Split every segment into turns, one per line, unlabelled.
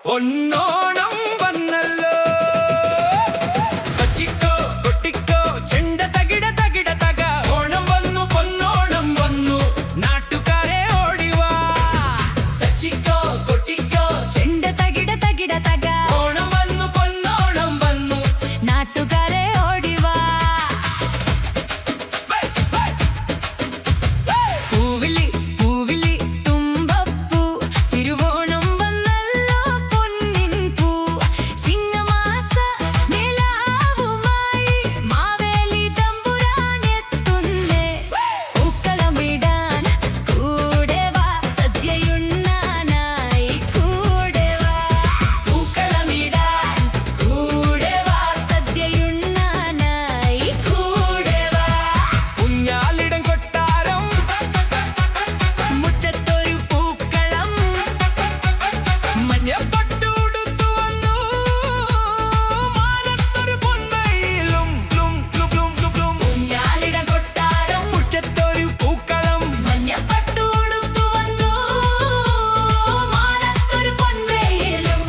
പൊന്നോണം വന്നല്ലോ വച്ചിക്കോ കൊട്ടിക്കോ ചെണ്ട തകിട തകിട തക ഓണം വന്നു പൊന്നോണം വന്നു നാട്ടുകാരെ ഓടിവാ വച്ചിക്കോ കൊട്ടിക്കോ
ചെണ്ട തകിട തകിട തക
ഓണം വന്നു പൊന്നോണം വന്നു
നാട്ടുകാരെ ഓടിവാ പൂവിളി പൂവിളി തുമ്പപ്പൂ തിരുവോണം വന്നല്ലോ പൊന്നിൻ പൂ ചിങ്ങമാസ നിലാവുമായി മാവേലി തമ്പുരാനെത്തുന്നേ പൂക്കളമിടാൻ കൂടെ വാ സദ്യയുണ്ണാനായി കൂടെ വാ പൂക്കളമിടാൻ കൂടെ വാ സദ്യയുണ്ണാനായി കൂടെ വാ
കുഞ്ഞാലിടം കൊട്ടാരം
മുറ്റത്തൊരു പൂക്കളം
മഞ്ഞപ്പട്ടുടുത്തു വന്നു മാനത്തൊരു പൊൻവെയിലും gloom gloom gloom gloom gloom
ഞാലിട കൊട്ടാരം
മുറ്റത്തൊരു പൂക്കളം
മഞ്ഞപ്പട്ടു ഉടുത്തു വന്നു മാനത്തൊരു പൊൻവെയിലും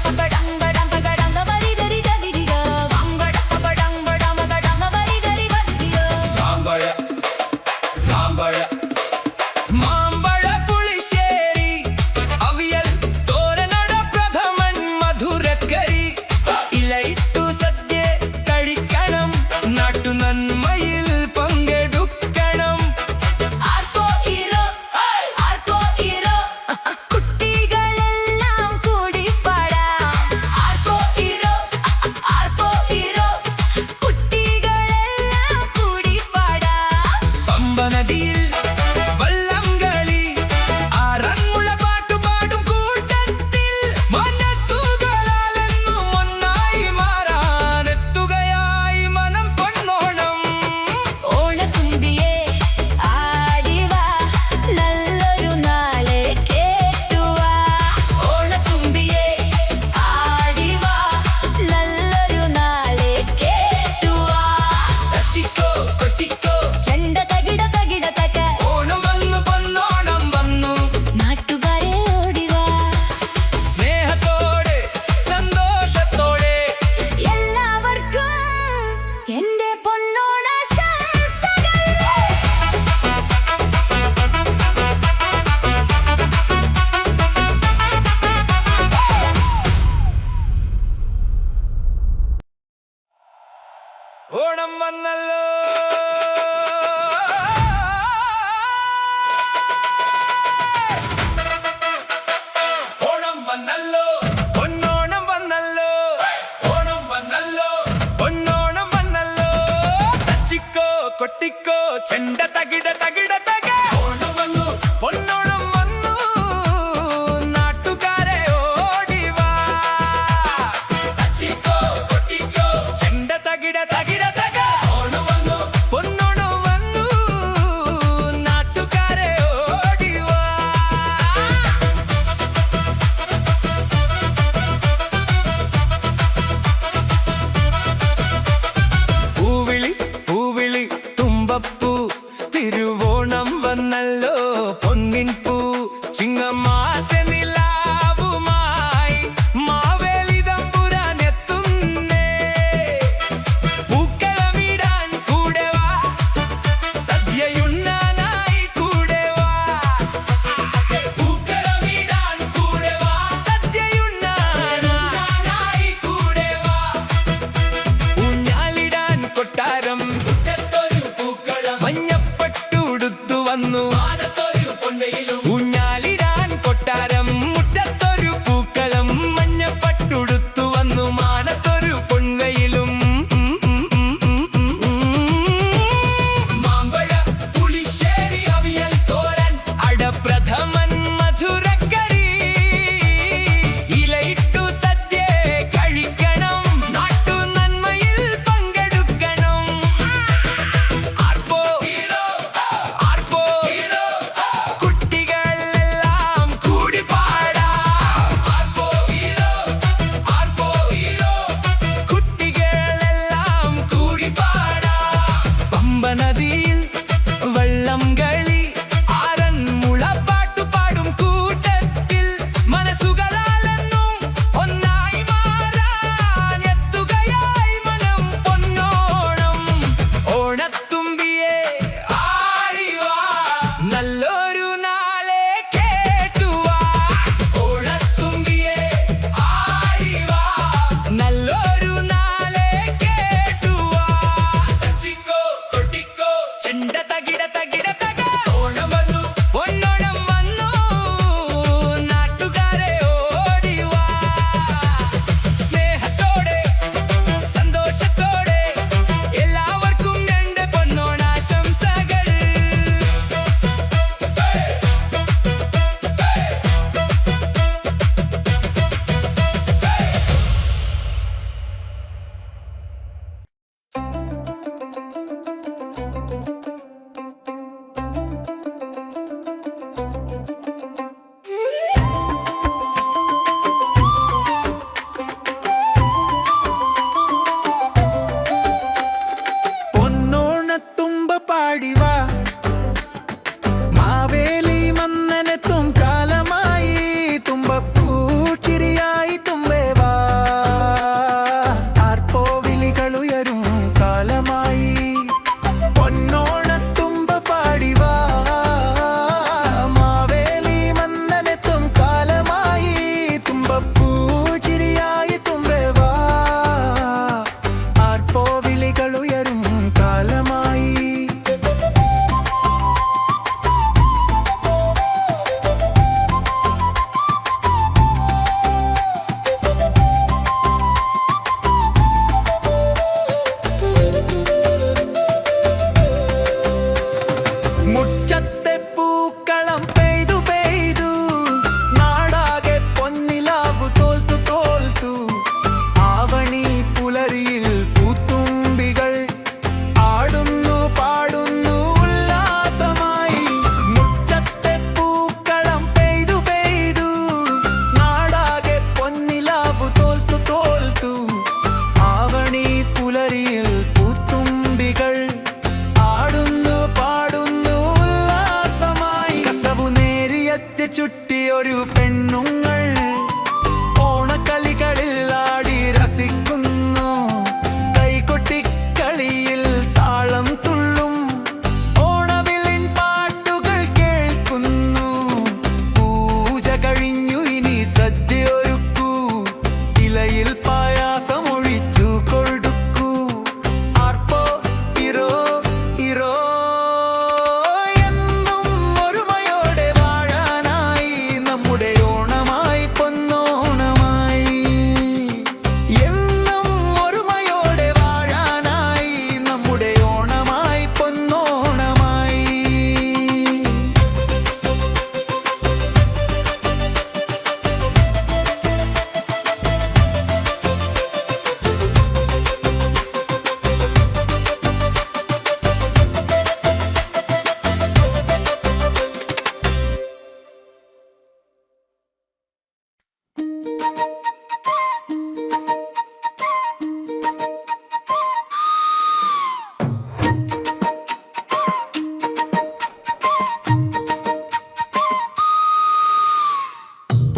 അമ്പടപ്പടമ്പടമ്പടങ്ങ വരിതരി ദരിരിക അമ്പടപ്പടമ്പടമകടങ്ങ വരിതരി വരിക
മാമ്പഴ മാമ്പഴ മാമ്പഴ പുളിശ്ശേരി അവിയൽ തോരനട പ്രഥമൻ മധുരക്കരി ഇലയിട്ടു സദ്യ കഴിക്കണം നാട്ടുനന്മയിൽ പങ്കെടുക്കണം
ആർക്കോ ഈരോ കുട്ടികളെല്ലാം കൂടി പാടാം ആർക്കോ ഈരോ കുട്ടികളെല്ലാം കൂടി പാടാം
പമ്പ നദിയിൽ വള്ളം കളി ആറന്മുള പാട്ടുപാടും കൂട്ടത്തിൽ മനസ്സുകളാലെന്നും ഒന്നായി മാറാനെത്തുകയായി മനം പൊന്നോണം
ഓണത്തുമ്പിയെ ആടിവാ നല്ലൊരു നാളെ കേട്ടുവാ ഓണത്തുമ്പിയെ ആടിവാ നല്ലൊരു നാളെ കേട്ടുവാ
തച്ചിക്കോ കൊട്ടിക്കോ
ചെണ്ട തകിട തകിട തക
ഓണം വന്നു പൊന്നോണം വന്നു
നാട്ടുകാരെ ഓടിവാ
സ്നേഹത്തോടെ സന്തോഷത്തോടെ
എല്ലാവർക്കും എന്റെ പൊന്നോണാശംസകൾ
ഓണം വന്നല്ലോ ഓണം വന്നല്ലോ പൊന്നോണം വന്നല്ലോ ഓണം വന്നല്ലോ പൊന്നോണം വന്നല്ലോ തച്ചിക്കോ കൊട്ടിക്കോ ചെണ്ട തകിട തകിട തക ഓണം വന്നു പൊന്നോണം വന്നു നാട്ടുകാരെ ഓടിവാ തച്ചിക്കോ കൊട്ടിക്കോ ചെണ്ട തകിട തകിട തക ഓണം വന്നു പൊന്നോണം വന്നു നാട്ടുകാരെ ഓടിവാ പൂവിളി പൂവിളി തുമ്പപ്പൂ തിരുവോണം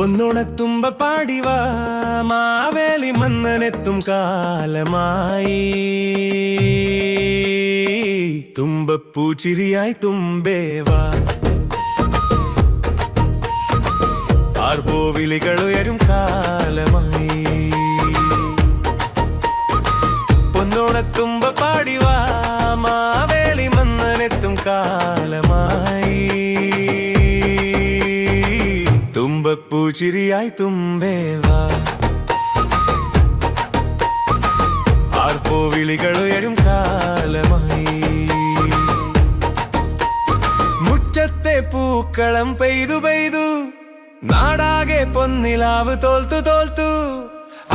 പൊന്നോണത്തുമ്പ പാടിവാ മാവേലി മന്നനെത്തും കാലമായി തുമ്പപ്പൂച്ചിരിയായി തുമ്പേവാ ആർപ്പോവിളികൾ ഉയരും കാലമായി പൊന്നോണത്തുമ്പ പാടിവാ മാവേലി മന്നനെത്തും കാലമായി തുമ്പപ്പൂച്ചിരിയായി തുമ്പേവാ ആർപ്പോവിളികൾ ഉയരും കാലമായി മുറ്റത്തെ പൂക്കളം പെയ്തു പെയ്തു നാടാകെ പൊന്നിലാവ് തോൽത്തു തോൽത്തു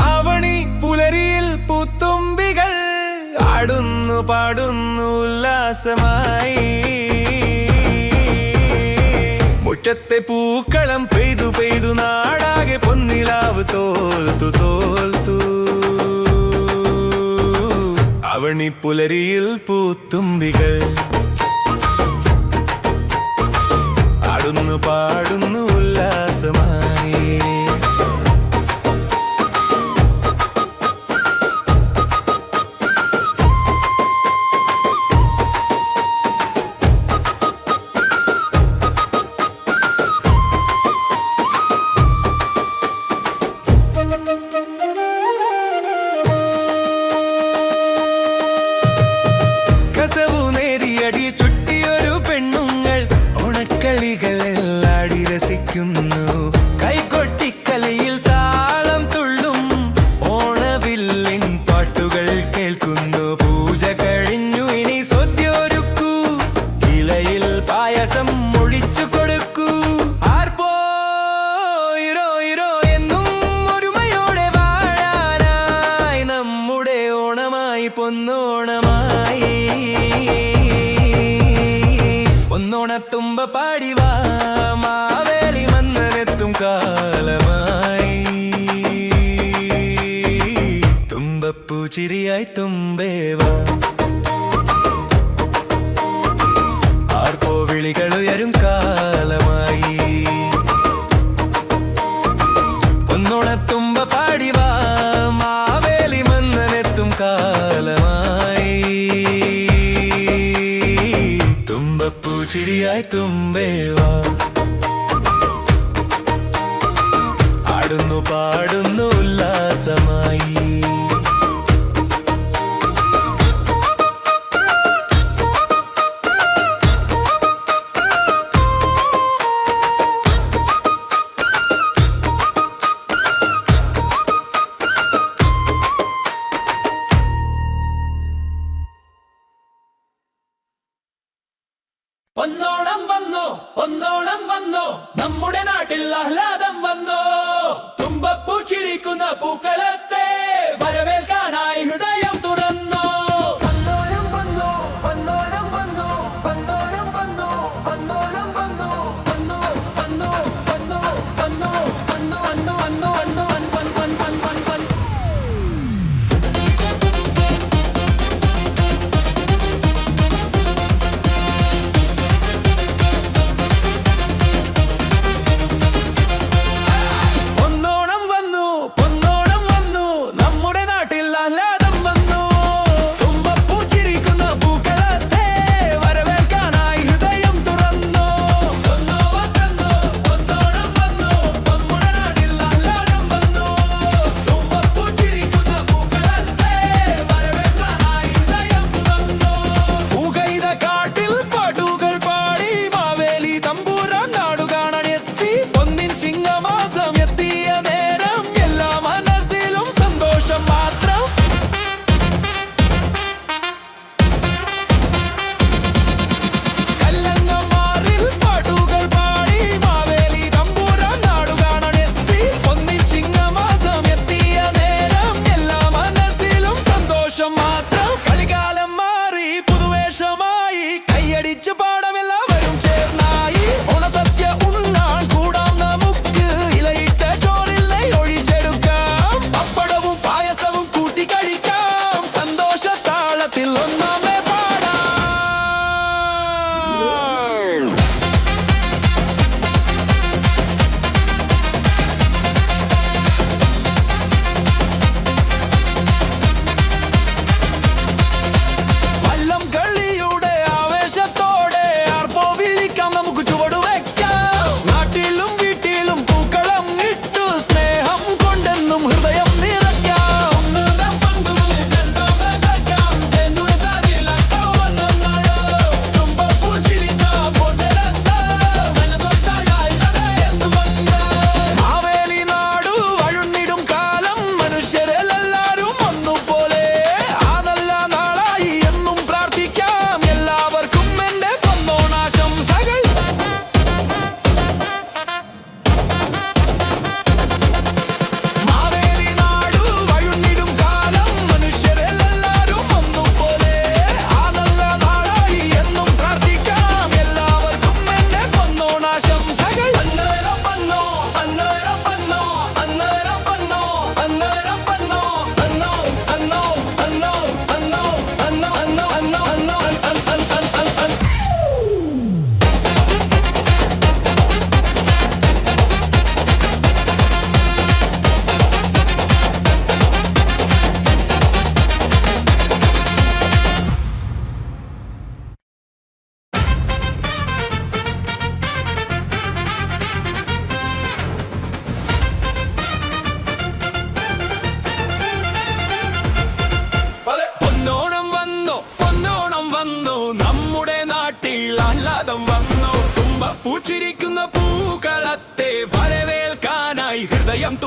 ആവണി പുലരിയിൽ പൂത്തുമ്പികൾ ആടുന്നു പാടുന്നു ഉല്ലാസമായി മുറ്റത്തെ പൂക്കളം പെയ്തു പെയ്തു നാടാകെ പൊന്നിലാവ് തോൽത്തു തോൽത്തു ആവണി പുലരിയിൽ പൂത്തുമ്പികൾ ആടുന്നു പാടുന്നു ഉല്ലാസമായി കസവു നേരിയടി ചുട്ടിയൊരു പെണ്ണുങ്ങൾ ഓണക്കളികളെല്ലാടി രസിക്കുന്നു കൈകൊട്ടിക്കലയിൽ താളം തുള്ളും ഓണവില്ലിൻ പാട്ടുകൾ കേൾക്കുന്നു പൂജ കഴിഞ്ഞു ഇനി സദ്യൊരുക്കൂ ഇലയിൽ പായസം ഒഴിച്ചു കൊടുക്കൂ ആർപ്പോ ഇരോ ഇരോ എന്നും ഒരുമയോടെ വാഴാനായി നമ്മുടെ ഓണമായി പൊന്നോണമായി പൊന്നോണത്തുമ്പ പാടിവാ മാവേലി മന്നനെത്തും കാലമായി തുമ്പപ്പൂച്ചിരിയായി തുമ്പേവാ ആർപ്പോവിളികൾ ഉയരും കാലമായി പൊന്നോണത്തുമ്പ പാടിവാ മാവേലി മന്നനെത്തും കാലമായി തുമ്പപ്പൂച്ചിരിയായി തുമ്പേവാ ആടുന്നു പാടുന്നു ഉല്ലാസമായി
ഒന്നോണം വന്നു ഒന്നോണം വന്നു നമ്മുടെ നാട്ടിൽ ആഹ്ലാദം വന്നു തുമ്പപ്പൂ ചിരിക്കുന്ന പൂക്കളത്തെ വരവേൽക്കാനായി ഹൃദയം തുറന്നു ഒന്നോണം വന്നു ഒന്നോണം വന്നു ഒന്നോണം വന്നു ഒന്നോണം വന്നു വന്നു വന്നു വന്നു വന്നു വന്നു വന്നു വന്നു വന്നു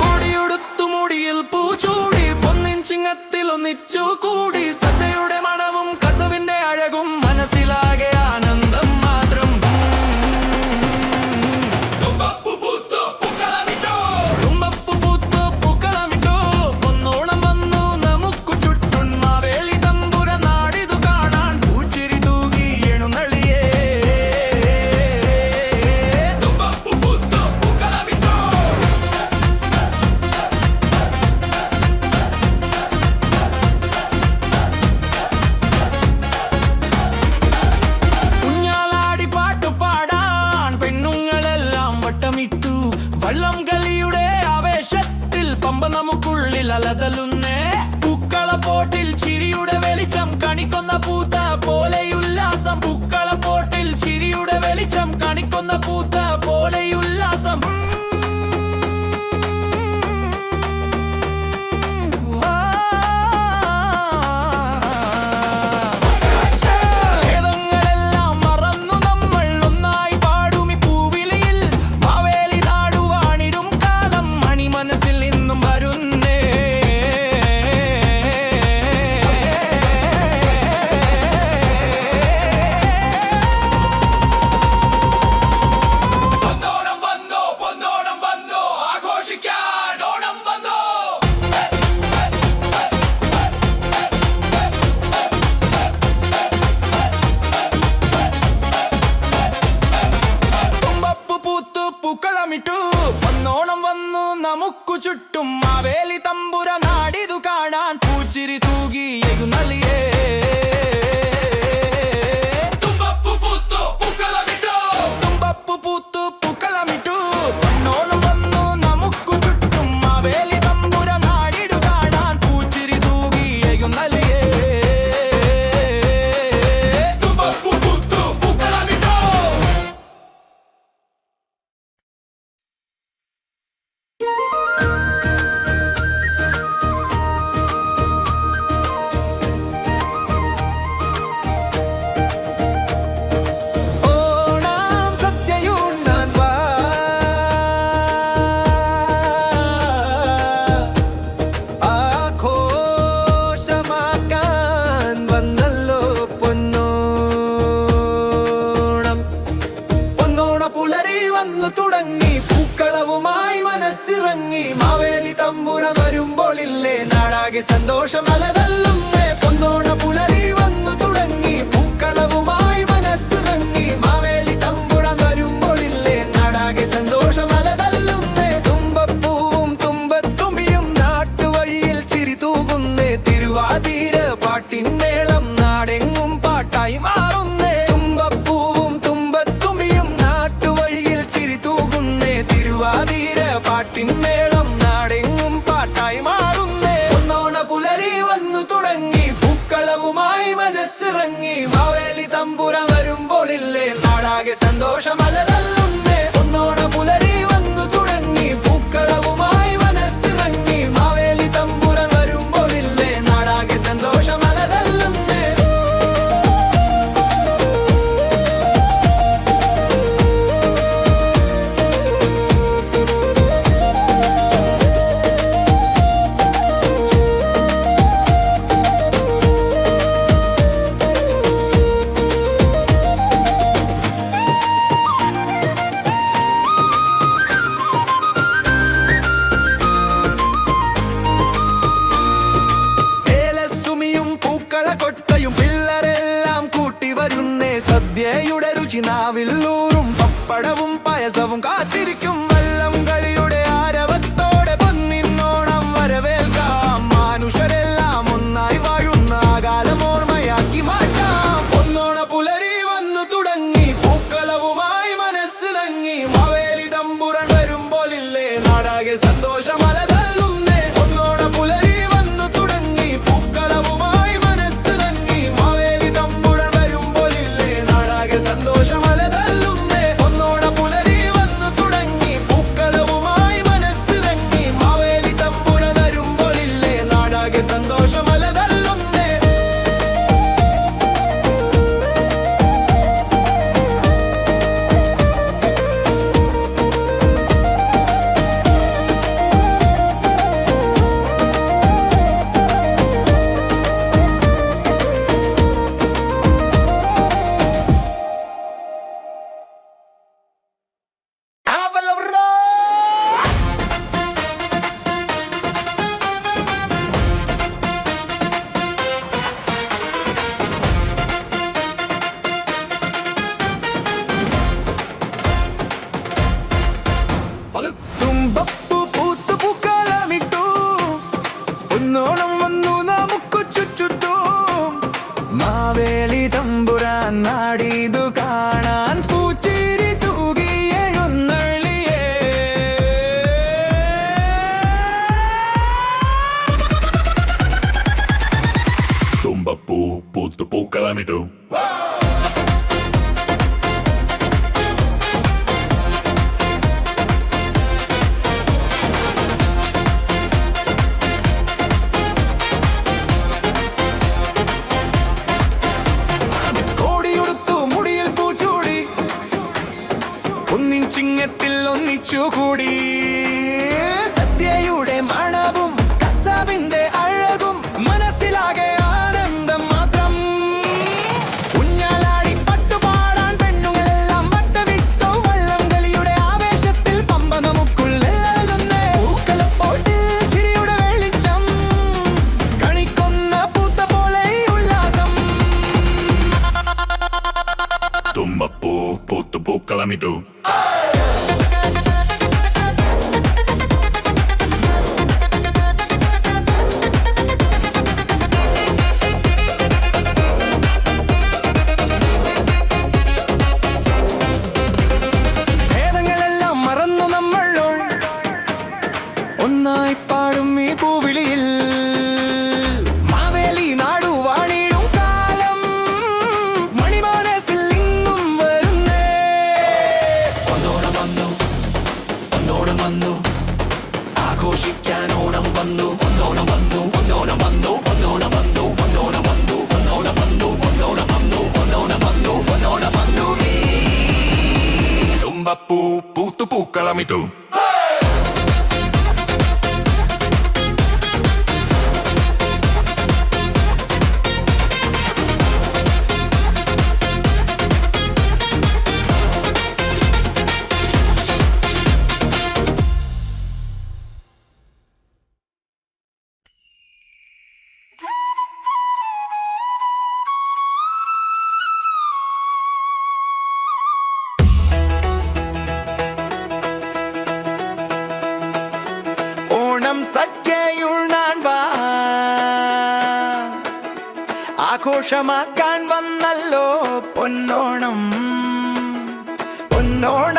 കൊടിയുടുത്തു മുടിയിൽ പൂച്ചൂടി പൊന്നിൻ ചിങ്ങത്തിൽ ഒന്നിച്ചു കൂടി സദ്യയുടെ മണവും കസവിന്റെ അഴകും മനസ്സിലാകെ ആനന്ദം മാത്രം. തുമ്പപ്പൂ പൂത്തു പൂക്കളമിട്ടു ഒന്നോണം വന്നു നമുക്കു ചുറ്റും മാവേലി തമ്പുര നാടിതു കാണാൻ പൂച്ചിരി തൂകി എഴുന്നള്ളിയേ. തുമ്പപ്പൂ പൂത്തു പൂക്കളമിട്ടു കുഞ്ഞാലാടി പാട്ടുപാടാൻ പെണ്ണുങ്ങളെല്ലാം വട്ടമിട്ടു. വള്ളം കളിയുടെ ആവേശത്തിൽ പമ്പ നമുക്കുള്ളിൽ അലതലുന്നേ. പൂക്കളപ്പോട്ടിൽ ചിരിയുടെ വെളിച്ചം കണിക്കൊന്ന പൂത്ത പോലെയുല്ലാസം. പൂക്കളപ്പോട്ടിൽ ചിരിയുടെ വെളിച്ചം കണിക്കൊന്ന പൂത്ത പോലെയുല്ലാസം. ഭേദങ്ങളെല്ലാം മറന്നു നമ്മൾ ഒന്നായി പാടുമി പൂവിളിയിൽ. മാവേലി നാടുവാണിടും കാലം മണി മനസ്സിൽ നിന്നും വരുന്നേ. പൊന്നോണം വന്നോ പൊന്നോണം വന്നോ ആഘോഷിക്കാൻ ഓണം വന്നോ. തുമ്പപ്പൂ പൂത്തു പൂക്കളമിട്ടു പൊന്നോണം വന്നു നമുക്കു ചുറ്റും മാവേലി തമ്പുര നാടിതു കാണാൻ പൂച്ചിരി തൂകി എഴുന്നള്ളിയേ. വന്നു തുടങ്ങി പൂക്കളവുമായി മനസ്സിറങ്ങി മാവേലി തമ്പുര വരുമ്പോളില്ലേ നാടാകെ സന്തോഷം അലതല്ലുന്നേ പൊന്നോണ പുലരി വന്നു തുടങ്ങി പൂക്കളവുമായി മനസ്സിറങ്ങി മാവേലി തമ്പുര വരുമ്പോളില്ലേ നാടാകെ സന്തോഷം അലതല്ലുന്നേ തുമ്പപ്പൂവും തുമ്പത്തുമ്പിയും നാട്ടുവഴിയിൽ ചിരി തൂകുന്നേ തിരുവാതിര പാട്ടിന്മേളം നാടെങ്ങും പാട്ടായി മാറുന്നേ തുമ്പപ്പൂവും തുമ്പത്തുമ്പിയും നാട്ടുവഴിയിൽ ചിരി തൂകുന്നേ തിരുവാതിര പാട്ടിന്മേളം നാടെങ്ങും പാട്ടായി മാറുന്നേ പൊന്നോണ പുലരി വന്നു തുടങ്ങി പൂക്കളവുമായി മനസ്സിറങ്ങി മാവേലി തമ്പുര വരുമ്പോളില്ലേ നാടാകെ സന്തോഷം അലതല്ലുന്നേ പൊന്നോണ പുലരി വന്നു തുടങ്ങി പൂക്കളവുമായി മനസ്സിറങ്ങി മാവേലി തമ്പുര വരുമ്പോളില്ലേ നാടാകെ സന്തോഷം അലതല്ലുന്നേ ഏലസുമിയും പൂക്കള കൊട്ടയും പിള്ളരെല്ലാം കൂട്ടി വരുന്നേ സദ്യയുടെ രുചി നാവിൽ ഊറും പപ്പടവും പായസവും കാത്തിരിക്കും വള്ളം കളിയുടെ ആരവത്തോടെ പൊന്നിന്നോണം വരവേൽക്കാം മനുഷ്യരെല്ലാം ഒന്നായി വാഴുന്ന കാലം ഓർമ്മയാക്കി മാറ്റാം പൊന്നോണ പുലരി വന്നു തുടങ്ങി പൂക്കളവുമായി മനസ്സിറങ്ങി മാവേലി തമ്പുരൻ വരുമ്പോളില്ലേ നാടാകെ സന്തോഷം അലതല്ലുന്നേ പൊന്നോണ പുലരി വന്നു തുടങ്ങി പൂക്കളവുമായി മനസ്സിറങ്ങി മാവേലി തമ്പുരൻ വരുമ്പോളില്ലേ നാടാകെ സന്തോഷം അലതല്ലുന്നേ പൊന്നോണ പുലരി വന്നു തുടങ്ങി പൂക്കളവുമായി മനസ്സിറങ്ങി മാവേലി തമ്പുരൻ വരുമ്പോളില്ലേ നാടാകെ സന്തോഷം അലതല്ലുന്നേ തുമ്പപ്പൂ പൂത്തു പൂക്കളമിട്ടു ഒന്നോണം വന്നു നമുക്ക് ചുറ്റും മാവേലി തമ്പുരാൻ നാടിതു കാണാൻ പൂച്ചിരി തൂകി എഴുന്നള്ളിയേ
തുമ്പപ്പൂ പൂത്തു പൂക്കളമിട്ടു
കോടിയുടുത്തു മുടിയിൽ പൂച്ചൂടി ഒന്നിൻ ചിങ്ങത്തിൽ ഒന്നിച്ചുകൂടി സദ്യയുടെ മണവും കസവിന്റെ അഴകും മനസ്സിലാകെ ആനന്ദം മാത്രം ഊഞ്ഞാലാടി പട്ടുപാടാൻ പെണ്ണുങ്ങളെല്ലാം വട്ടമിട്ടു വള്ളം കളിയുടെ ആവേശത്തിൽ പമ്പ നമുക്കുള്ളിലുന്നേ പൂക്കളപ്പോട്ടിൽ ചിരിയുടെ വെളിച്ചം കണിക്കൊന്ന പൂത്ത പോലെ ഈ ഉല്ലാസം
തുമ്പപ്പൂ പൂത്തു പൂക്കളമിട്ടു
ഭേദങ്ങളെല്ലാം മറന്നു നമ്മൾ ഒന്നായി പാടും ഈ പൂവിളിയിൽ മാവേലി നാടു വാണിടും കാലം മണിമാനസിൽ ഇന്നും വരുന്നേ ഒന്നോണം വന്നു ഒന്നോണം വന്നു ആഘോഷിക്കാൻ ഓണം വന്നു ഒന്നോണം വന്നു ഒന്നോണം വന്നു ഒന്നോണം വന്നു ഒന്നോണം വന്നു ഒന്നോണം വന്നു ഒന്നോണം വന്നു ഒന്നോണം വന്നു ഒന്നോണം വന്നു
തുമ്പപ്പൂ പൂത്തു പൂക്കളമിട്ടു
സദ്യയുണ്ണാൻ വാ ആഘോഷമാക്കാൻ വന്നല്ലോ പൊന്നോണം പൊന്നോണ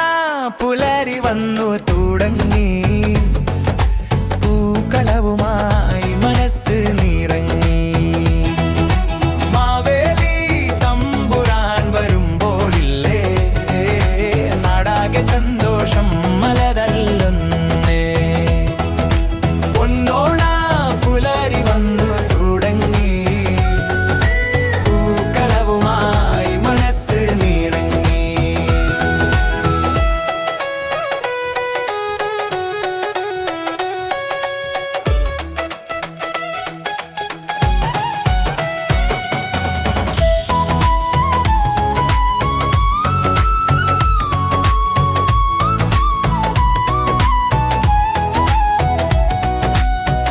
പുലരി വന്നു തുടങ്ങി പൂക്കളവുമായി മനസ്സ് നിറങ്ങി മാവേലി തമ്പുരാൻ വരുമ്പോളില്ലേ നാടാകെ സന്തോഷം മലതല്ലുന്നേ പൊന്നോണ പുലരി വന്നു തുടങ്ങി പൂക്കളവുമായി മനസ്സ് നിറങ്ങി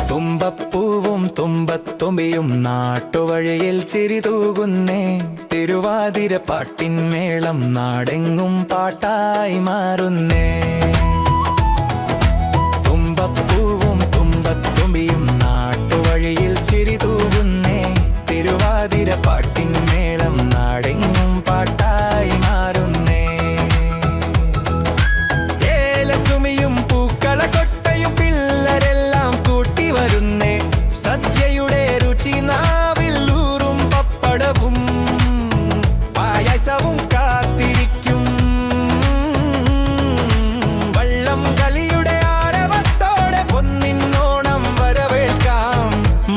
തുമ്പപ്പൂവും തുമ്പത്തുമ്പിയും നാട്ടുവഴിയിൽ ചിരിതൂകുന്നേ തിരുവാതിര പാട്ടിൻ മേളം നാടെങ്ങും പാട്ടായി മാറുന്നേ തുമ്പപ്പൂവും തുമ്പത്തുമ്പിയും നാട്ടുവഴിയിൽ ചിരിതൂകുന്നേ തിരുവാതിര പാട്ടിൻ മേളം നാടെങ്ങും പാട്ടായി മാറുന്നേ ഏലസുമിയും പൂക്കള കൊട്ടയും പിള്ളരെല്ലാം കൂട്ടി വരുന്നേ സദ്യയുടെ രുചി നാവിലൂറും പപ്പടവും പായസവും കാത്തിരിക്കും വള്ളം കളിയുടെ ആരവത്തോടെ പൊന്നിന്നോണം വരവേൽക്കാം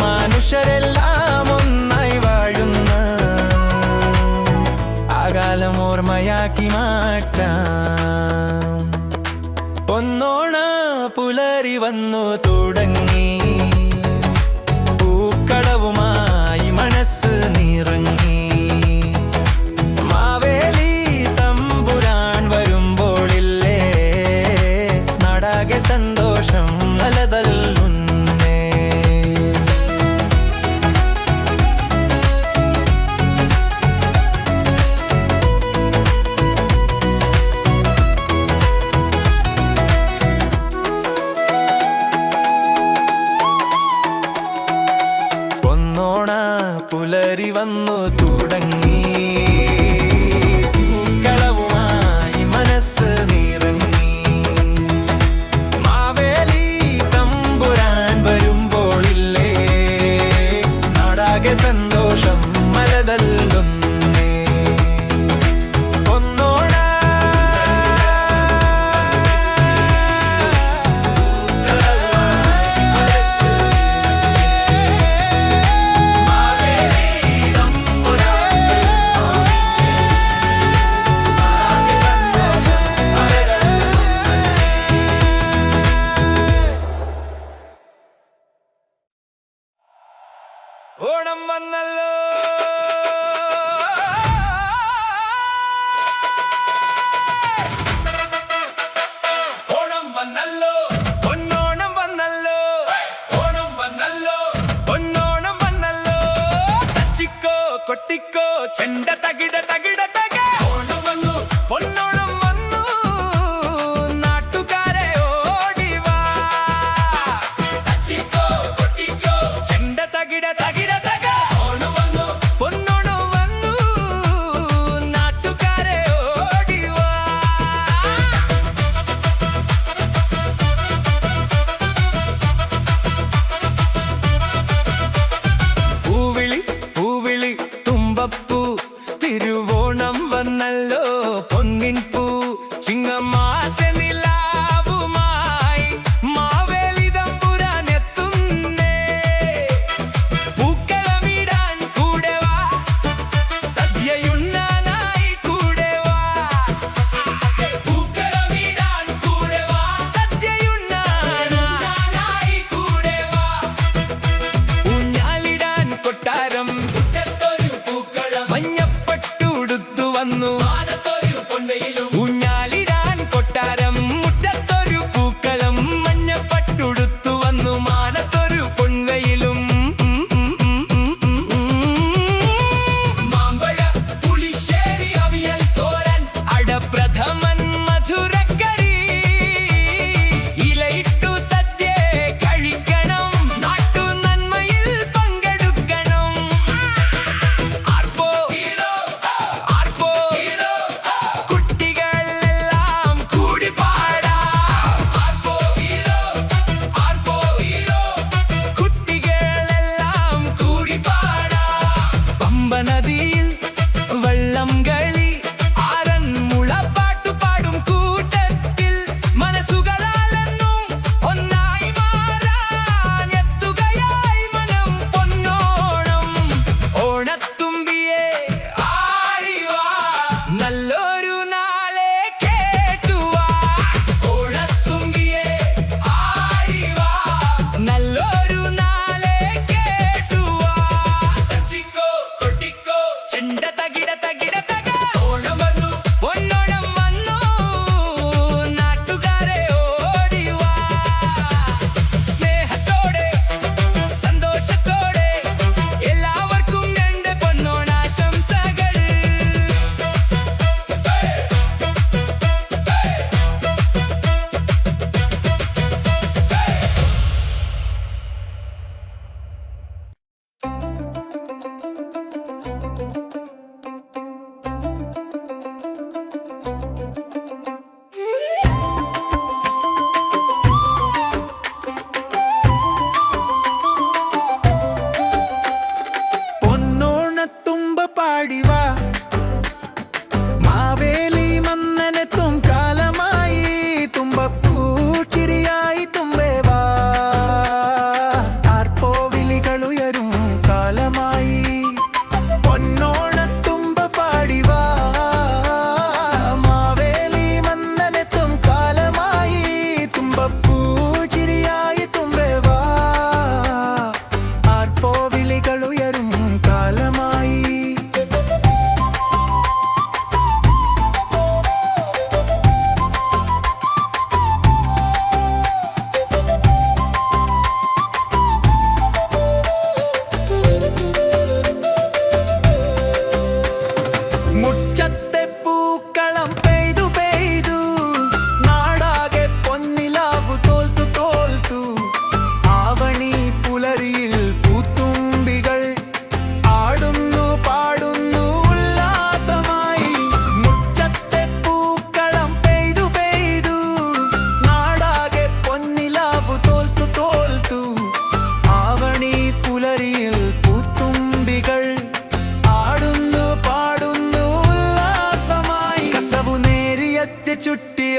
മനുഷ്യരെല്ലാം ഒന്നായി വാഴുന്ന ആകാലം ഓർമ്മയാക്കി മാറ്റാം പൊന്നോണ പുലരി വന്നു തുടങ്ങി പൂക്കളവുമായി മനസ്സ് നിറങ്ങി മാവേലി തമ്പുരാൻ വരുമ്പോളില്ലേ നാടാകെ സന്തോഷം അലതല്ലുന്നേ പൊന്നോണ പുലരി വന്നു തുടങ്ങി പൂക്കളവുമായി മനസ്സ് നിറങ്ങി മാവേലി തമ്പുരാൻ വരുമ്പോളില്ലേ നാടാകെ സന്തോഷം മലതല്ലുന്നേ പൊന്നോണ ഓണം വന്നല്ലോ ഓണം വന്നല്ലോ പൊന്നോണം വന്നല്ലോ ഓണം വന്നല്ലോ പൊന്നോണം വന്നല്ലോ തച്ചിക്കോ കൊട്ടിക്കോ ചെണ്ട തകിട തകിട തക ഓണം വന്നു പൊന്നോണം വന്നു നാട്ടുകാരെ ഓടിവാ തച്ചിക്കോ കൊട്ടിക്കോ ചെണ്ട തകിട തകിട തക ഓണം വന്നു പൊന്നോണം വന്നു നാട്ടുകാരെ ഓടിവാ പൂവിളി പൂവിളി തുമ്പപ്പൂ തിരുവോണ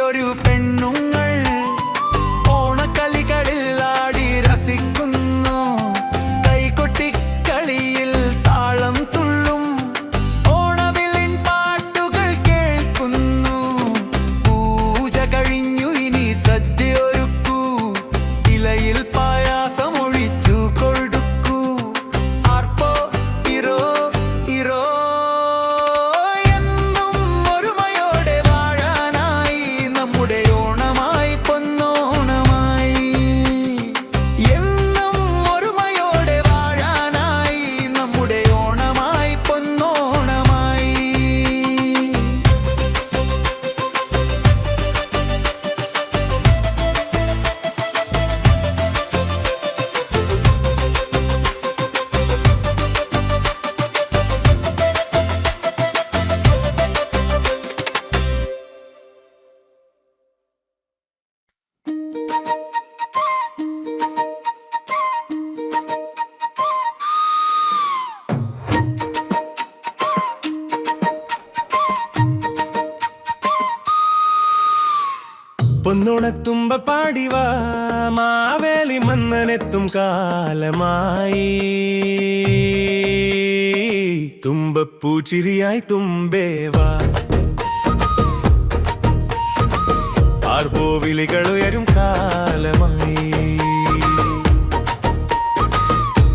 സദ്യയൊരു പെണ്ണുങ്ങൾ ഓണക്കളികളിൽ ആടി രസിക്കുന്നു. കൈകൊട്ടിക്കളിയിൽ താളം തുള്ളും ഓണവില്ലിൻ പാട്ടുകൾ കേൾക്കുന്നു. പൂജ കഴിഞ്ഞു ഇനി സദ്യയൊരുക്കൂ, ഇലയിൽ പായാസം ഒഴിച്ചു കൊടുക്കൂ. ആർപ്പോ ഇരോ ഇരോ എന്നും ഒരുമയോടെ വാഴാനായി നമ്മുടെ ഓണമായി പൊന്നോണമായി. എന്നും ഒരുമയോടെ വാഴാനായി നമ്മുടെ ഓണമായി പൊന്നോണമായി.
പൊന്നോണത്തുമ്പ പാടിവാ മാവേലി മന്നനെത്തും കാലമായി. തുമ്പപ്പൂച്ചിരിയായി തുമ്പേവാ, ആർപ്പോ വിളികളുയരും കാലമായി.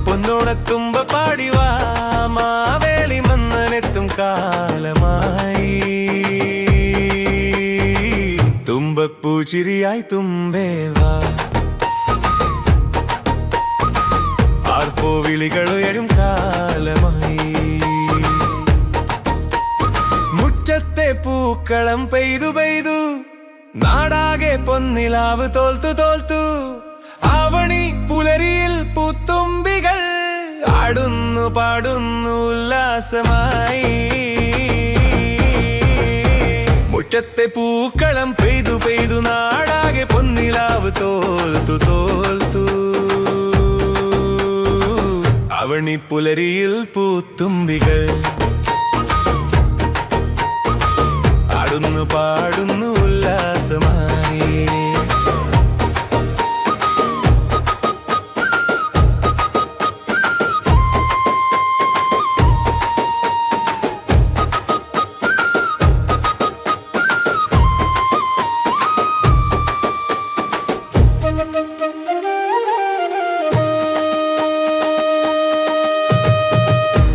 പൊന്നോണത്തുമ്പ പാടിവാ മാവേലി മന്നനെത്തും കാലമായി. തുമ്പപ്പൂച്ചിരിയായി തുമ്പേവാ, ആർപ്പോ വിളികളുയരും കാലമായി. മുറ്റത്തെ പൂക്കളം പെയ്തു പെയ്തു, നാടാകെ പൊന്നിലാവ് തോൽത്തു തോൽത്തു. ആവണി പുലരിയിൽ പൂത്തുമ്പികൾ ആടുന്നു പാടുന്നു ഉല്ലാസമായി. മുറ്റത്തെ പൂക്കളം പെയ്തു പെയ്തു, നാടാകെ പൊന്നിലാവ് തോൽത്തു തോൽത്തു. അവണി പുലരിയിൽ പൂത്തുമ്പികൾ ആടുന്നു പാടുന്നു ഉല്ലാസമായി.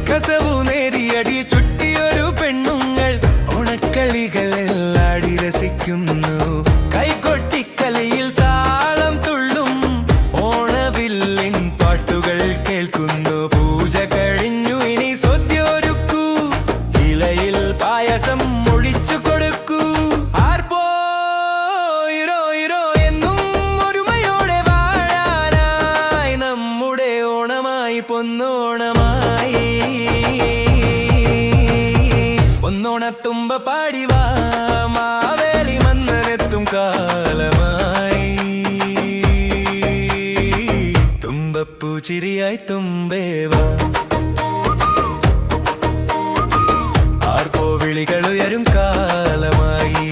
കസവു നേരിയടി ചുട്ടിയൊരു പെണ്ണുങ്ങൾ ഓണക്കളികളെല്ലാടി രസിക്കുന്നു. കൈകൊട്ടിക്കലയിൽ താളം തുള്ളും ഓണവില്ലിൻ പാട്ടുകൾ കേൾക്കുന്നു. പൂജ കഴിഞ്ഞു ഇനി സദ്യയൊരുക്കൂ, ഇലയിൽ പായസം ഒഴിച്ചു കൊടുക്കൂ. ആർപ്പോ ഇരോ ഇരോ എന്നും ഒരുമയോടെ വാഴാനായി നമ്മുടെ ഓണമായി പൊന്നോണമായി. പൊന്നോണത്തുമ്പ പാടിവാ മാവേലി മന്നനെത്തും കാലമായി. തുമ്പപ്പൂച്ചിരിയായി തുമ്പേവാ, ആർപ്പോ വിളികളുയരും കാലമായി.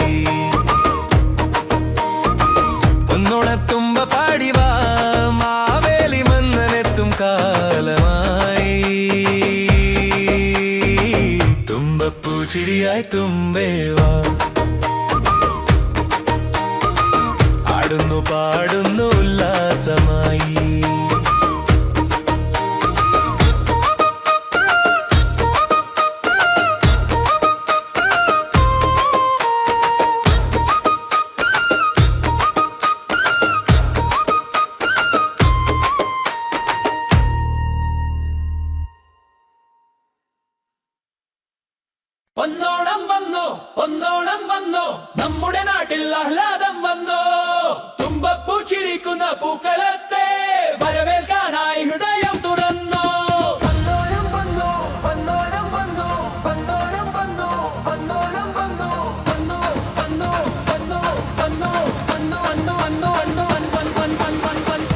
പൊന്നോണത്തുമ്പ പാടിവാ മാവേലി മന്നനെത്തും കാലമായി. തുമ്പപ്പൂച്ചിരിയായി തുമ്പേവാ, ആടുന്നു പാടുന്നു ഉല്ലാസമായി.
ഒന്നോണം വന്നു ഒന്നോണം വന്നു, നമ്മുടെ നാട്ടിൽ ആഹ്ലാദം വന്നു. തുമ്പപ്പൂ ചിരിക്കുന്ന പൂക്കളത്തെ വരവേൽക്കാനായി ഹൃദയം തുറന്നു. ഒന്നോണം വന്നു ഒന്നോണം വന്നു ഒന്നോണം വന്നു ഒന്നോണം വന്നു വന്നു വന്നു വന്നു വന്നു വന്നു വന്നു വന്നു വന്നു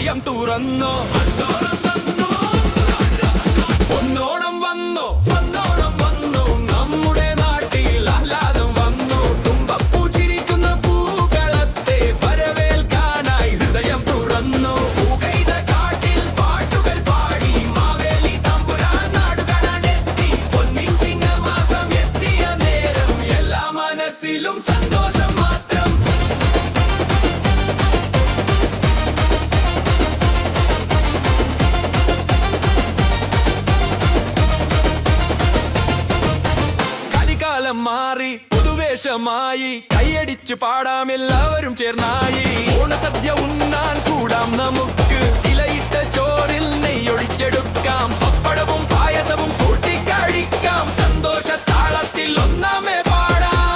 ഹൃദയം തുറന്നു. പൊന്നോണം വന്നു, പൊന്നോണം വന്നു, നമ്മുടെ നാട്ടിൽ ആഹ്ലാദം വന്നു. തുമ്പപ്പൂ ചിരിക്കുന്ന പൂക്കളത്തെ വരവേൽക്കാനായി ഹൃദയം തുറന്നു. പൂകൈത കാട്ടിൽ പാട്ടുകൾ പാടി മാവേലി തമ്പുരാൻ നാടുകാണാനെത്തി. പൊന്നിൻ ചിങ്ങമാസം എത്തിയ നേരം എല്ലാ മനസ്സിലും സന്തോഷം മാത്രം. കലികാലം മാറി പുതുവേഷമായി കൈയടിച്ചു പാടാം എല്ലാവരും ചേർന്നായി. ഓണസദ്യ ഉണ്ണാൻ കൂടാം നമുക്ക്, ഇലയിട്ട ചോറിൽ നെയ്യൊഴിച്ചെടുക്കാം. പപ്പടവും പായസവും കൂട്ടിക്കഴിക്കാം, സന്തോഷ താളത്തിൽ ഒന്നാമേ പാടാം.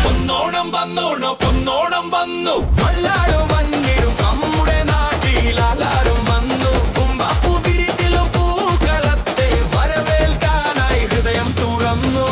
പൊന്നോണം വന്നോണോ, പൊന്നോണം വന്നു, വല്ലാടു വന്നിടും നമ്മുടെ നാട്ടിൽ ആഹ്ലാദം വന്നു. തുമ്പപ്പൂ വിരിത്തിലും പൂക്കളത്തെ വരവേൽക്കാനായി ഹൃദയം തുറന്നു.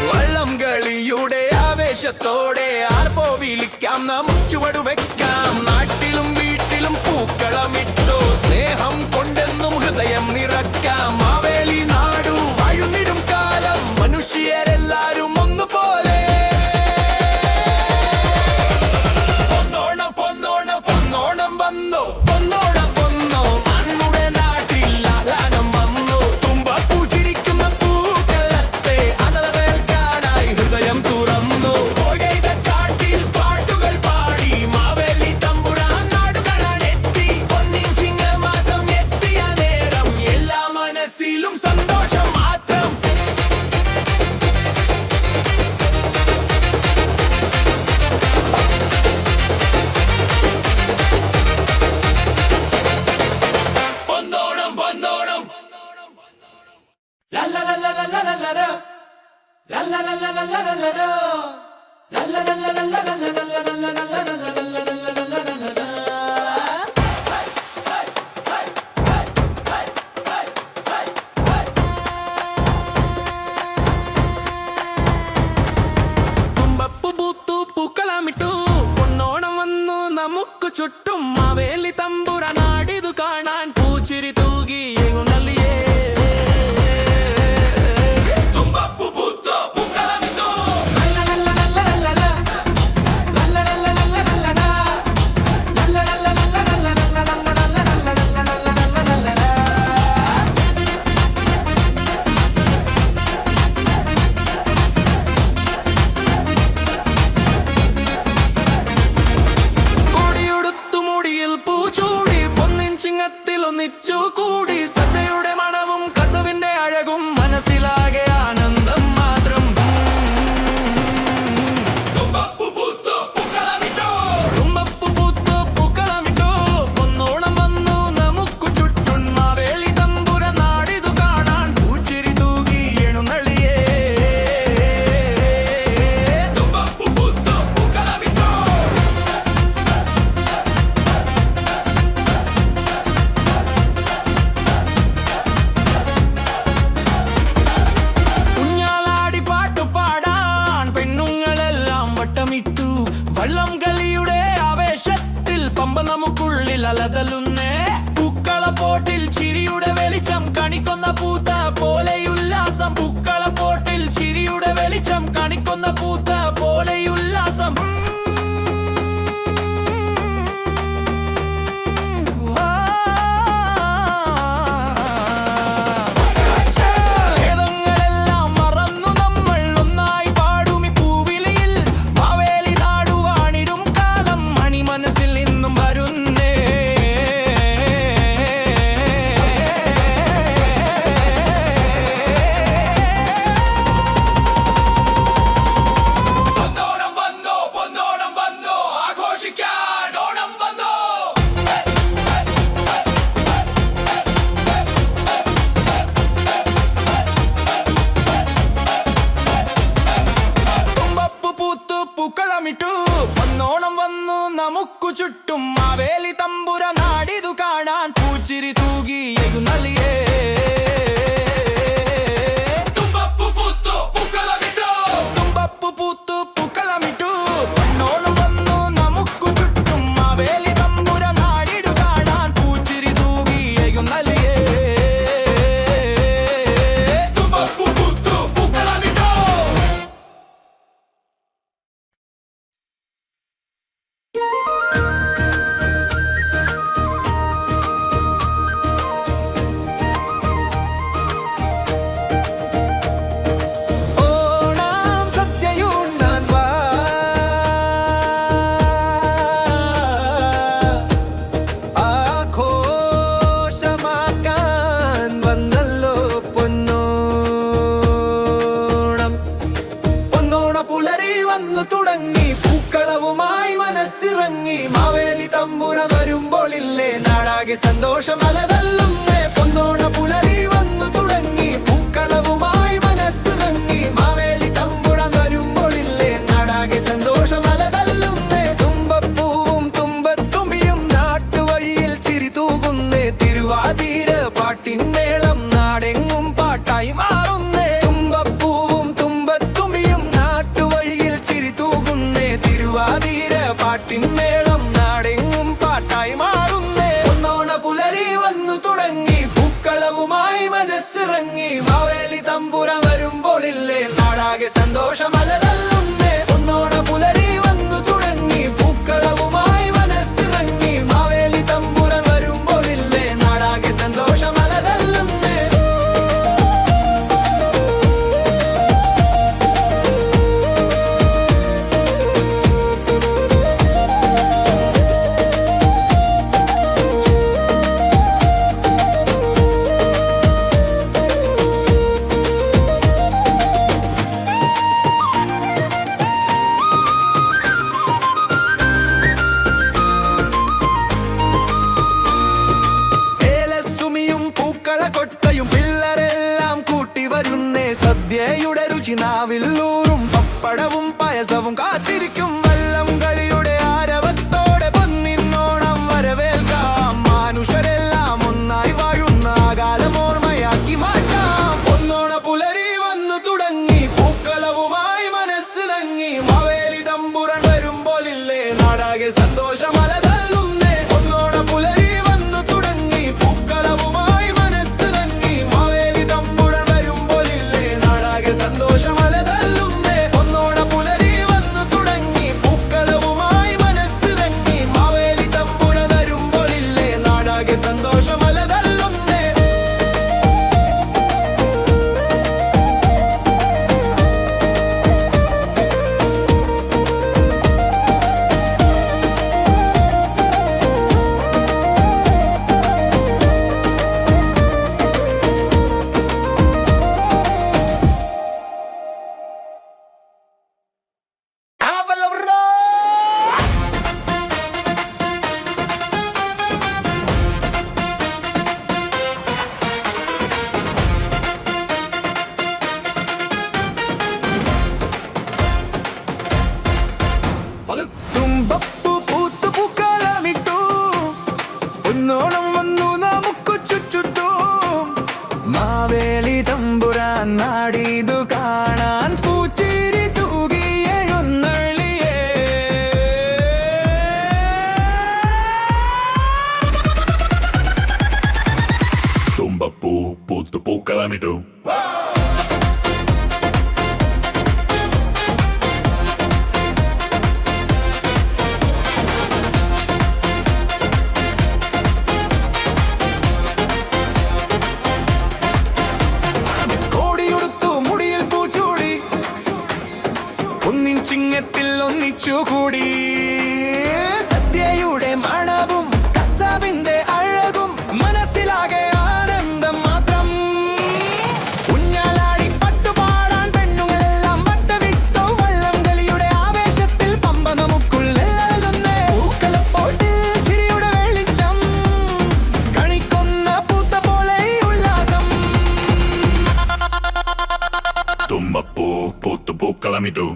വള്ളം കളിയുടെ ആവേശത്തോടെ ആർപ്പോ വിളിക്കാം, നമുക്ക് ചുവടു വെക്കാം. നാട്ടിലും വീട്ടിലും പൂക്കളമിട്ടു സ്നേഹം കൊണ്ടെന്നും ഹൃദയം നിറക്കാം. മാവേലി നാടു വാഴുന്നിടും കാലം മനുഷ്യരെല്ലാരും ഒന്നുപോലെ. പൊന്നോണം പൊന്നോണം പൊന്നോണം വന്നു, പൊന്നോണം പൊന്നോ നമ്മുടെ നാട്ടിൽ ആഹ്ലാദം വന്നു. തുമ്പപ്പൂ ചിരിക്കുന്ന പൂക്കളത്തെ അതവേൽക്കാനായി ഹൃദയം തുറന്നു. പുകൈത കാട്ടിൽ പാട്ടുകൾ പാടി മാവേലി തമ്പുരാൻ നാടുകാണാനെത്തി. പൊന്നിൻ ചിങ്ങമാസം എത്തിയ നേരം എല്ലാ മനസ്സിലും സന്തോഷം മാത്രം. പൊന്നോണം പൊന്നോണം ലാ ലാ ലാ ലാ ലാ ലാ ലാ ലാ ലാ. ലാ ലാ ലാ ലാ ലാ ലാ ലാ ലാ ലാ. ലാ ലാ ലാ ലാ ലാ ലാ ലാ ലാ ലാ ലാ ലാ ലാ ലാ ലാ ലാ ലാ ലാ. തുമ്പപ്പൂ പൂത്തു പൂക്കളമിട്ടു, പൊന്നോണം വന്നു നമുക്ക് ചുറ്റും. മാവേലി തമ്പുരാ നാടിതു കാണാൻ പൂച്ചിരി തൂകി എഴുന്നള്ളിയേ. തുമ്പപ്പൂ പൂത്തു പൂക്കളമിട്ടു, നല്ല നല്ല നല്ല നല്ല നല്ല നല്ല നല്ല നല്ല നല്ല നല്ല നല്ല നല്ല നല്ല നല്ല നല്ല നല്ല നല്ല നല്ല നല്ല. കൊടിയുടുത്തു മുടിയിൽ പൂച്ചൂടി പൊന്നിൻ ചിങ്ങത്തിൽ ഒന്നിച്ചു കൂടി. സദ്യയുടെ മണവും കസവിന്റെ അഴകും മനസ്സിലാകെ ആനന്ദം മാത്രം. തുമ്പപ്പൂ പൂത്തു പൂക്കളമിട്ടു, തുമ്പപ്പൂ പൂത്തു പൂക്കളമിട്ടു, പൊന്നോണം വന്നു നമുക്ക് ചുറ്റും. മാവേലി തമ്പുര നാടിതു കാണാൻ പൂച്ചിരി തൂകി എഴുന്നള്ളിയേ. തുമ്പപ്പൂ പൂത്തു പൂക്കളമിട്ടു. കുഞ്ഞാലാടി പാട്ടു പാടാൻ പെണ്ണുങ്ങളെല്ലാം വട്ടമിട്ടു. വള്ളം കളിയുടെ ആവേശത്തിൽ പമ്പ നമുക്കുള്ളിൽ അലതലുന്നേ. പൂക്കളപ്പോട്ടിൽ ചിരിയുടെ വെളിച്ചം കണിക്കൊന്ന പൂത്ത പോലെയുല്ലാസം. പൂക്കളപ്പോട്ടിൽ ചിരിയുടെ വെളിച്ചം കണിക്കൊന്ന പൂത്ത പോലെയുല്ലാസം. ഭേദങ്ങളെല്ലാം മറന്നു നമ്മൾ ഒന്നായി പാടുമി പൂവിളിയിൽ. മാവേലി നാടുവാണിടും കാലം മണി മനസ്സിൽ നിന്നും വരുന്നേ. പൊന്നോണം വന്നോ, പൊന്നോണം വന്നോ, ആഘോഷിക്കാൻ ഓണം വന്നോ. തുമ്പപ്പൂ പൂത്തു പൂക്കളമിട്ടു, പൊന്നോണം വന്നു നമുക്ക് ചുറ്റും. മാവേലി തമ്പുര നാടിതു കാണാൻ പൂച്ചിരി തൂകി എഴുന്നള്ളിയേ.
തിരുവാതിര പാട്ടിന്മേളം നാടെങ്ങും പാട്ടായി മാറുന്നേ. തുമ്പപ്പൂവും തുമ്പത്തുമ്പിയും നാട്ടുവഴിയിൽ ചിരി തൂകുന്നേ. തിരുവാതിര പാട്ടിന്മേളം നാടെങ്ങും പാട്ടായി മാറുന്നേ. ഒന്നോണ പുലരി വന്നു തുടങ്ങി, പൂക്കളവുമായി മനസ്സിറങ്ങി. മാവേലി തമ്പുരാൻ വരുമ്പോളില്ലേ നാടാകെ സന്തോഷമലതല്ലുന്നേ. ഒന്നോണ പുലരി വന്നു തുടങ്ങി, പൂക്കളവുമായി മനസ്സിറങ്ങി. മാവേലി തമ്പുരാൻ വരുമ്പോളില്ലേ നാടാകെ സന്തോഷമലതല്ലുന്നേ. ഏലസുമിയും പൂക്കളക്കൊട്ടയും പിള്ളരെല്ലാം കൂട്ടി വരുന്നേ. സദ്യയുടെ രുചി നാവില്ലൂറും, പപ്പടവും പായസവും കാത്തിരിക്കും. വള്ളം കളിയുടെ ആരവത്തോടെ പൊന്നിന്നോണം വരവേൽക്കാം. മനുഷ്യരെല്ലാം ഒന്നായി വാഴുന്ന കാലമോർമ്മയാക്കി മാറ്റാം. ഒന്നോണ പുലരി വന്നു തുടങ്ങി, പൂക്കളവുമായി മനസ്സിറങ്ങി. മാവേലി തമ്പുരാൻ വരുമ്പോളില്ലേ നാടാകെ സന്തോഷമലതല്ലുന്നേ. ഒന്നോണ പുലരി വന്നു തുടങ്ങി, പൂക്കളവുമായി മനസ്സിറങ്ങി. മാവേലി തമ്പുരാൻ വരുമ്പോളില്ലേ നാടാകെ സന്തോഷമലതല്ലുന്നേ. ഒന്നോണ പുലരി വന്നു തുടങ്ങി, പൂക്കളവുമായി മനസ്സിറങ്ങി. മാവേലി തമ്പുരാൻ വരുമ്പോളില്ലേ നാടാകെ സന്തോഷമലതല്ലുന്നേ. Avaloro! തുമ്പപ്പൂ പൂത്തു പൂക്കളമിട്ടു, ഒന്നോണം വന്നു നമുക്ക് ചുറ്റും. മാവേലി തമ്പുരാൻ നാടിതു കാണാൻ പൂച്ചിരി തൂകി എഴുന്നള്ളിയേ.
തുമ്പപ്പൂ പൂത്തു പൂക്കളമിട്ടു.
കോടിയുടുത്തു മുടിയിൽ പൂച്ചൂടി, ഒന്നിൻ ചിങ്ങത്തിൽ ഒന്നിച്ചുകൂടി. സദ്യയുടെ മണവും കസവിന്റെ അഴകും, മനസ്സിലാകെ ആനന്ദം മാത്രം. ഊഞ്ഞാലാടി പട്ടുപാടാൻ പെണ്ണുങ്ങളെല്ലാം വട്ടമിട്ടു. വള്ളം കളിയുടെ ആവേശത്തിൽ പമ്പ നമുക്കുള്ളിലുന്നേ. പൂക്കളപ്പോട്ടിൽ ചിരിയുടെ വെളിച്ചം, കണിക്കൊന്ന പൂത്ത പോലെ ഈ ഉല്ലാസം.
തുമ്പപ്പൂ പൂത്തു പൂക്കളമിട്ടു.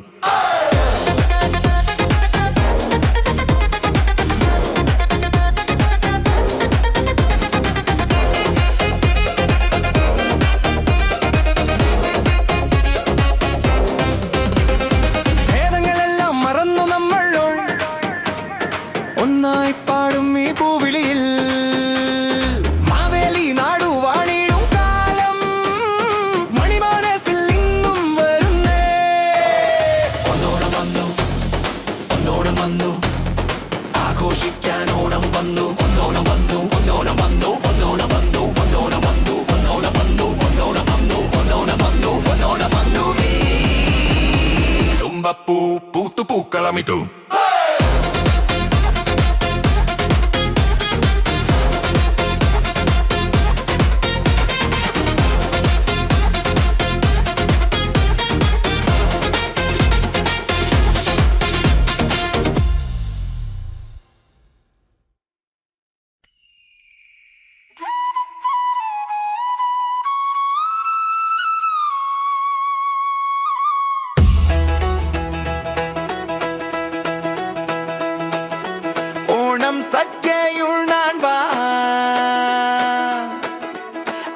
ഭേദങ്ങളെല്ലാം മറന്നു നമ്മൾ ഒന്നായി പാടും ഈ പൂവിളിയിൽ. മാവേലി നാടു വാണിടും കാലം മണിമാനസിൽ ഇന്നും വരുന്നേ. ഒന്നോണം വന്നു, ഒന്നോണം വന്നു, ആഘോഷിക്കാൻ ഓണം വന്നു. ഒന്നോണം വന്നു, ഒന്നോണം വന്നു, ഒന്നോണം വന്നു, ഒന്നോണം വന്നു, ഒന്നോണം വന്നു, ഒന്നോണം വന്നു, ഒന്നോണം വന്നു, ഒന്നോണം വന്നു.
തുമ്പപ്പൂ പൂത്തു പൂക്കളമിട്ടു.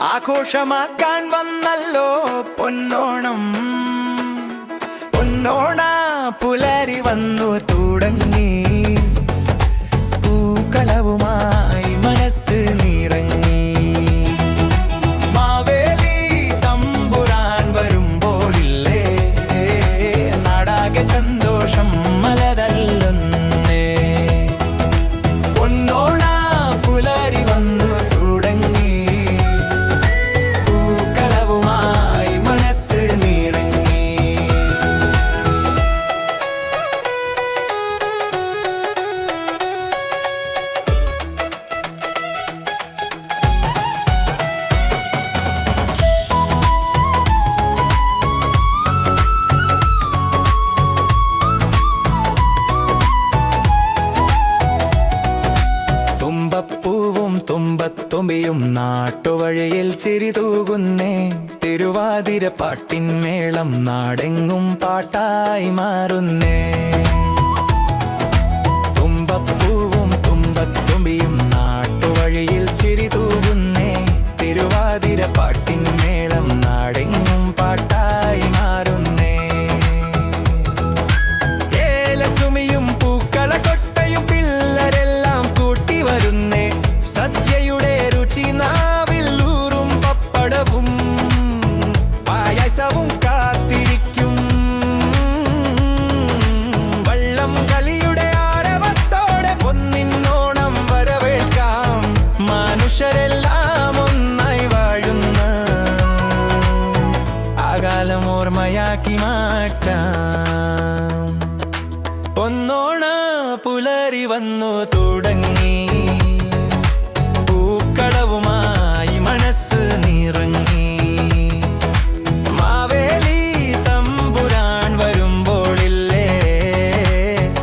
ആഘോഷമാക്കാൻ വന്നല്ലോ പൊന്നോണം. പൊന്നോണ പുലരി വന്നു തുടങ്ങി, പൂക്കളവുമായി മനസ്സ് നിറങ്ങി. മാവേലി തമ്പുരാൻ വരുമ്പോളില്ലേ, നാടാകെ സന്തോഷം മലതല്ലുന്നേ. പൊന്നോണ പുലരി വന്നു തുടങ്ങി, പൂക്കളവുമായി മനസ്സ് നിറങ്ങി. തുമ്പപ്പൂവും തുമ്പത്തുമ്പിയും നാട്ടുവഴിയിൽ ചിരിതൂകുന്നേ. തിരുവാതിര പാട്ടിൻ മേളം നാടെങ്ങും പാട്ടായി മാറുന്നേ. തുമ്പപ്പൂവും തുമ്പത്തുമ്പിയും നാട്ടുവഴിയിൽ ചിരിതൂകുന്നേ. തിരുവാതിര പാട്ടിൻ മേളം നാടെങ്ങും പാട്ടായി മാറുന്നേ. ഏലസുമിയും പൂക്കളക്കൊട്ടയും പിള്ളരെല്ലാം കൂട്ടി വരുന്നേ. സദ്യയുടെ രുചി നാവിൽ ഊറും പപ്പടവും പായസവും കാത്തിരിക്കും. വള്ളം കളിയുടെ ആരവത്തോടെ പൊന്നിന്നോണം വരവേൽക്കാം. മനുഷ്യരെല്ലാം ഒന്നായി വാഴുന്ന ആ കാലം ഓർമ്മയാക്കി മാറ്റാം. പൊന്നോണ പുലരി വന്നു തുടങ്ങി, പൂക്കളവുമായി മനസ്സ് നിറങ്ങി. മാവേലി തമ്പുരാൻ വരുമ്പോളില്ലേ,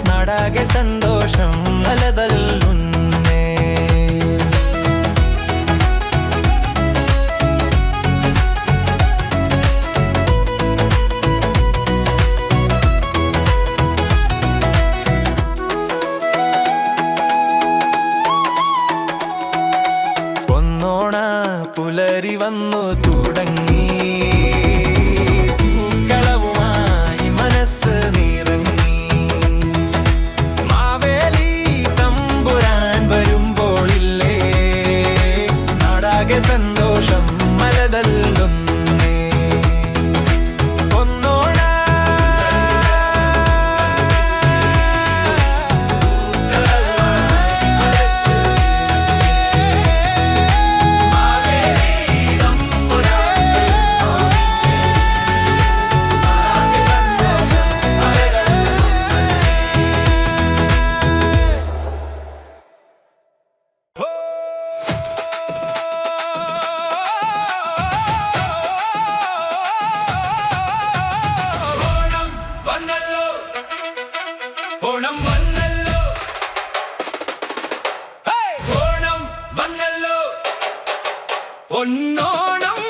നാടാകെ സന്തോഷം അലതല്ലുന്നേ. പൊന്നോണ പുലരി വന്നു തുടങ്ങി, പൂക്കളവുമായി മനസ്സ് നിറങ്ങി. മാവേലി തമ്പുരാൻ വരുമ്പോളില്ലേ, നാടാകെ സന്തോഷം മലതല്ലുന്നേ. പൊന്നോണ
ഓണം വന്നല്ലോ, ഓണം വന്നല്ലോ, ഓണം വന്നല്ലോ, പൊന്നോണം